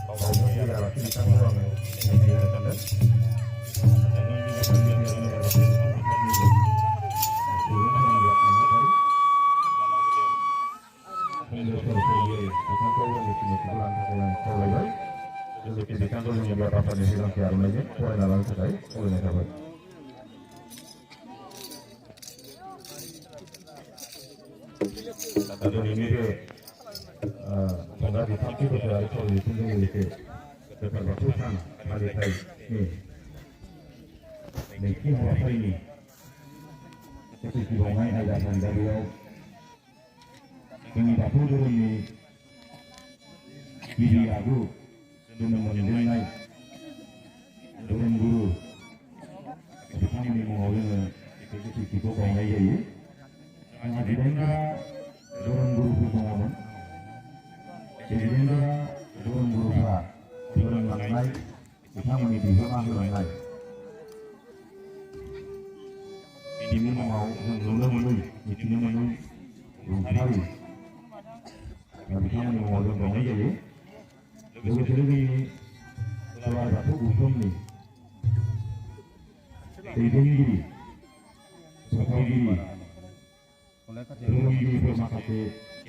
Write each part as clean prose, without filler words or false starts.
Bahagia lagi kita orang yang diharapkan dan Bangga di Tampi berada di Tunjung Leke, Keterbatasan Malikai ini, Mungkin apa ini? Seperti bangai ada dari ini dapur ini, biji agu, dengan mendenai, dengan guru, kita ini mengawalnya seperti kita bangai ini, hanya dengan dengan guru pengalaman. Sehingga turun berusaha, turun lantai, kita mendidikan lantai. Ini mau menului, ini menului, berupaya. Tapi kita mau banyak jadi. Jadi ini salah satu hukum ni. Diri, sekali diri. Turun diri bermakna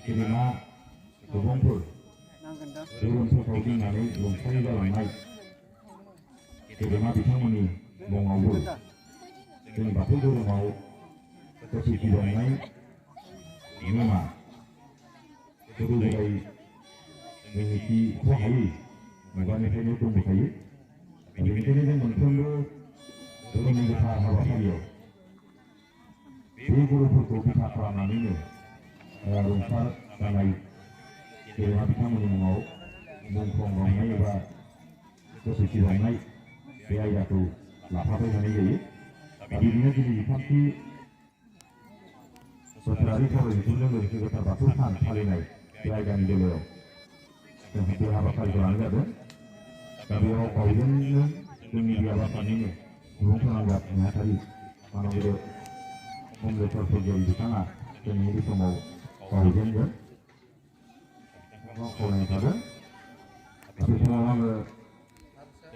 terima berkumpul. Turun sekali nari lompat dalam naik. Terima bitamini mau ngawur. Dan batu turun mau posisi dalam naik. Ini mah. Turun dari memiliki kuahai. Magani ini tu bukai. Jadi ini yang menunggu turun membuka hawa saja. Ini guru berkopi sakrana ini. Lompat dan naik. Terima bitamini mau mengkong bangai ba posisi bangai biaya tu lapar dengan ini. Tapi ini jadi pasti setelah itu ditunjuk dari keterbatasan kali naik biaya dan dulu. Dan itu apa kali kurang ada. Tapi orang kaum ini dia apa ini belum pernah lihat tadi mana gitu membuat terjadi di sana dan ini semua kaum kan. Kalau yang ada, tapi semua orang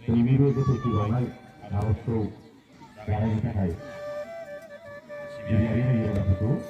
terlibat itu tidak naik harus tu cara yang terkait. Jadi hari ini dia betul.